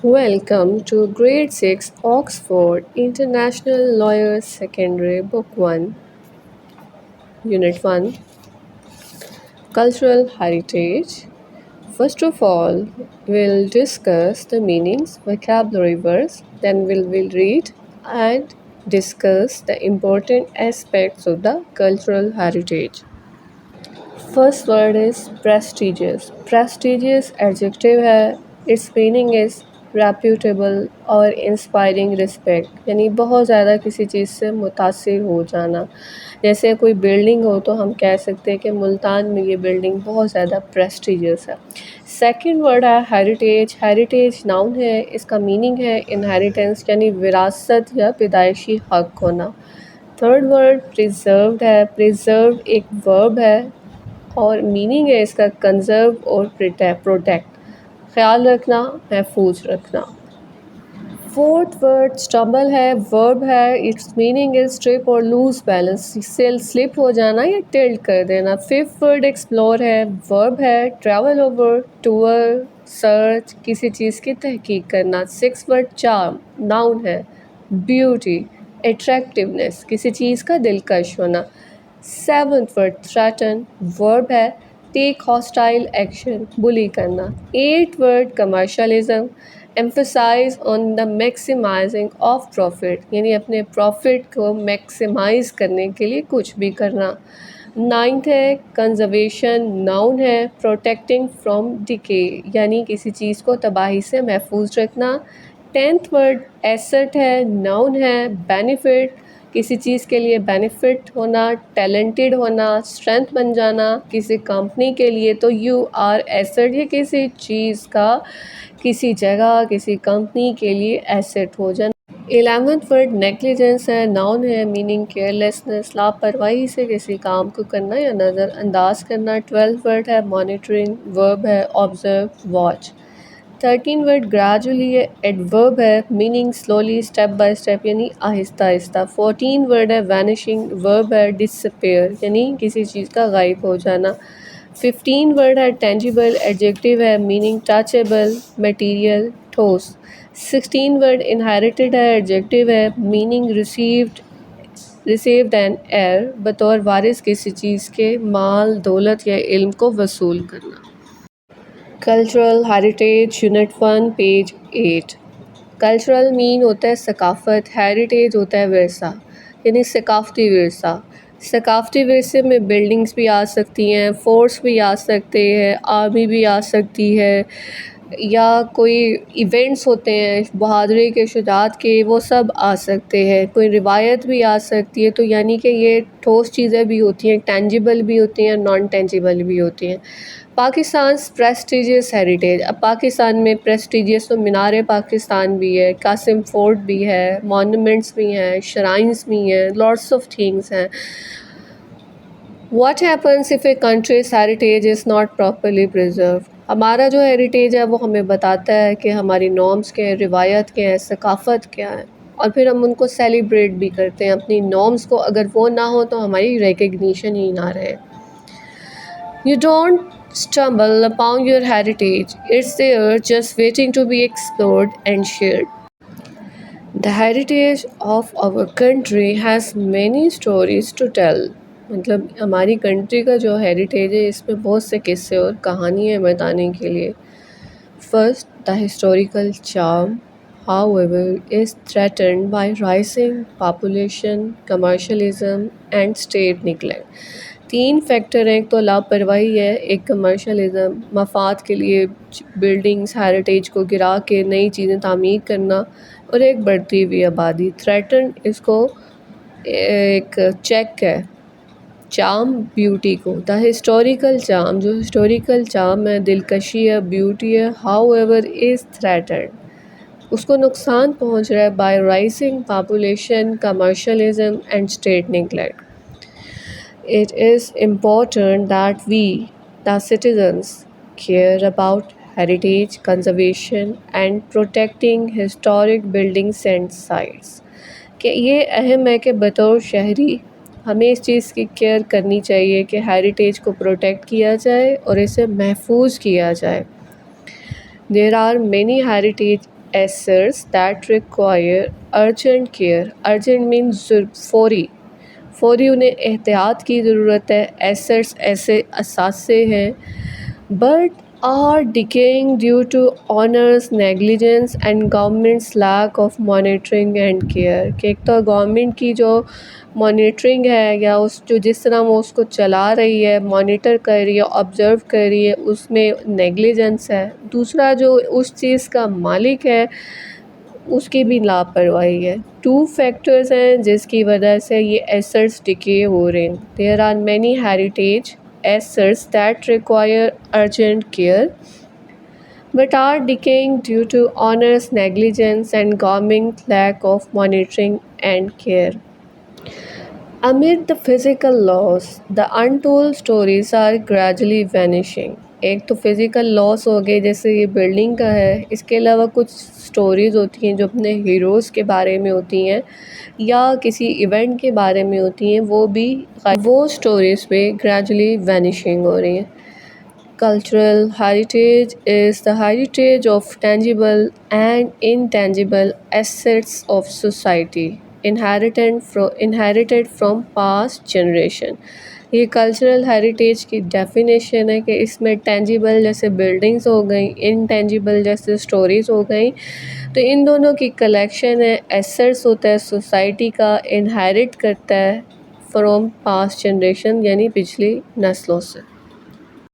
Welcome to Grade 6 Oxford International Lawyers Secondary Book 1, Unit 1, Cultural Heritage. First of all, we'll discuss the meanings, vocabulary words, then we'll read and discuss the important aspects of the cultural heritage. First word is prestigious. Prestigious adjective है. Its meaning is reputable और inspiring respect, यानी बहुत ज़्यादा किसी चीज़ से मुतासिर हो जाना. जैसे कोई बिल्डिंग हो तो हम कह सकते हैं कि मुल्तान में ये बिल्डिंग बहुत ज़्यादा प्रेस्टिजियस है. सेकंड वर्ड है हेरिटेज. हेरिटेज नाउन है. इसका मीनिंग है इनहेरिटेंस यानी विरासत या पैदाइशी हक होना. थर्ड वर्ड प्रिजर्व्ड है. प्रिजर्व्ड एक वर्ब है और मीनिंग है इसका कंजर्व और प्रोटेक्ट, ख्याल रखना, महफूज रखना. फोर्थ वर्ड स्टम्बल है, वर्ब है. इट्स मीनिंग इज ट्रिप और लूज बैलेंस, से स्लिप हो जाना या टिल्ट कर देना. फिफ्थ वर्ड एक्सप्लोर है, वर्ब है. ट्रैवल ओवर, टूर, सर्च, किसी चीज़ की तहकीक करना. सिक्स वर्ड चार्म, नाउन है. ब्यूटी, अट्रैक्टिवनेस, किसी चीज़ का दिलकश होना. सेवंथ वर्ड थ्रेटन, वर्ब है. टेक हॉस्टाइल एक्शन, बुली करना. Eight word commercialism, emphasize on the maximizing of profit, यानी अपने प्रॉफिट को मैक्सिमाइज करने के लिए कुछ भी करना. नाइन्थ है कंजर्वेशन, नाउन है. प्रोटेक्टिंग फ्रॉम डिके, यानी किसी चीज़ को तबाही से महफूज रखना. टेंथ वर्ड एसेट है, नाउन है. बेनिफिट, किसी चीज़ के लिए बेनिफिट होना. टैलेंटेड होना, स्ट्रेंथ बन जाना किसी कंपनी के लिए, तो यू आर एसेट, ये किसी चीज़ का किसी जगह किसी कंपनी के लिए एसेट हो जाना. 11th वर्ड नेग्लिजेंस है, नाउन है. मीनिंग केयरलेसनेस, लापरवाही से किसी काम को करना या नज़रअंदाज करना. 12th वर्ड है मॉनिटरिंग, वर्ब है. Observe, watch. 13 वर्ड ग्रेजुअली है, एडवर्ब है. Meaning slowly, step by step, यानी आहिस्ता आहिस्ता. 14 वर्ड है वैनिशिंग, वर्ब है. डिसअपेयर, यानी किसी चीज़ का गायब हो जाना. 15 वर्ड है टेंजिबल, एडजेक्टिव है. मीनिंग टचेबल, मटीरियल, ठोस. 16 वर्ड इनहेरिटेड है, एडजेक्टिव है. मीनिंग रिसीव्ड एंड एयर, बतौर वारिस किसी चीज़ के माल, दौलत या इल्म को वसूल करना. Cultural heritage unit 1 page 8. Cultural mean होता है सकाफ़त, हेरिटेज होता है विरसा, यानी सकाफ़ती विरसा. सकाफ़ती विरसे में बिल्डिंग्स भी आ सकती हैं, फोर्ट्स भी आ सकते हैं, आर्मी भी आ सकती है, या कोई इवेंट्स होते हैं बहादुरी के, शुजाअत के, वो सब आ सकते हैं. कोई रिवायत भी आ सकती है. तो यानी कि ये ठोस चीज़ें भी होती हैं, टेंजिबल भी होती हैं, नॉन टेंजिबल भी होती हैं. Pakistan prestigious heritage. अब पाकिस्तान में प्रेस्टिजियस तो मीनार पाकिस्तान भी है, कासिम फोर्ट भी है, मॉन्यूमेंट्स भी हैं, श्राइन्स भी हैं, लॉट्स ऑफ थिंग्स हैं. What happens if a country's heritage is not properly preserved? हमारा जो हेरिटेज है वो हमें बताता है कि हमारी नॉर्म्स क्या हैं, रिवायत क्या है, सकाफ़त क्या है, और फिर हम उनको सेलिब्रेट भी करते हैं. अपनी नॉर्म्स को अगर वो ना हो तो हमारी रिकग्निशन ही ना रहे. You don't stumble upon your heritage. It's there just waiting to be explored and shared. The heritage of our country has many stories to tell. मतलब हमारी कंट्री का जो हेरिटेज है इसमें बहुत से किस्से और कहानियाँ बताने के लिए. First, the historical charm, however, is threatened by rising population, commercialism and state neglect. 3 factor हैं. एक तो लापरवाही है, एक कमर्शलिज्म, मफाद के लिए बिल्डिंग्स हेरिटेज को गिरा के नई चीज़ें तामीर करना, और एक बढ़ती हुई आबादी. थ्रेटन इसको एक चेक है, चार्म ब्यूटी को. द हिस्टोरिकल चार्म, जो हिस्टोरिकल चार्म है, दिलकशी है, ब्यूटी है, हाउ एवर इज़ थ्रेटन, उसको नुकसान पहुंच रहा है bye rising population, commercialism and state neglect. It is important that we, the citizens, care about heritage conservation and protecting historic buildings and sites. कि ये अहम है कि बतौर शहरी हमें इस चीज़ की केयर करनी चाहिए कि हेरिटेज को प्रोटेक्ट किया जाए और इसे महफूज किया जाए. There are many heritage assets that require urgent care. Urgent means فوری، فوری انہیں احتیاط کی ضرورت ہے. ایسٹس ایسے اثاثے ہیں but are decaying due to owners negligence and government's lack of monitoring and care. کہ ایک تو گورنمنٹ کی جو مانیٹرنگ ہے یا جس طرح وہ اس کو چلا رہی ہے، مانیٹر کر رہی ہے، آبزرو کر رہی ہے، اس میں نیگلیجنس ہے. دوسرا جو اس چیز کا مالک ہے اس کی بھی لاپرواہی ہے. 2 فیکٹرز ہیں جس کی وجہ سے یہ ایسٹس ڈکے ہو رہے ہیں. There are many heritage assets that require urgent care but are decaying due to owners' negligence and government lack of monitoring and care. Amid the physical loss, the untold stories are gradually vanishing. ایک تو physical لاس ہو گئی جیسے یہ building کا ہے، اس کے علاوہ کچھ سٹوریز ہوتی ہیں جو اپنے ہیروز کے بارے میں ہوتی ہیں یا کسی ایونٹ کے بارے میں ہوتی ہیں، وہ سٹوریز پہ گریجولی وینیشنگ ہو رہی ہیں. Cultural heritage is the heritage of tangible and intangible assets of society inherited from past generation. یہ کلچرل ہیریٹیج کی ڈیفینیشن ہے کہ اس میں ٹینجیبل جیسے بلڈنگز ہو گئیں، انٹینجیبل جیسے سٹوریز ہو گئیں، تو ان دونوں کی کلیکشن ہے. ایسٹس ہوتا ہے سوسائٹی کا، انہیرٹ کرتا ہے فرام پاسٹ جنریشن یعنی پچھلی نسلوں سے.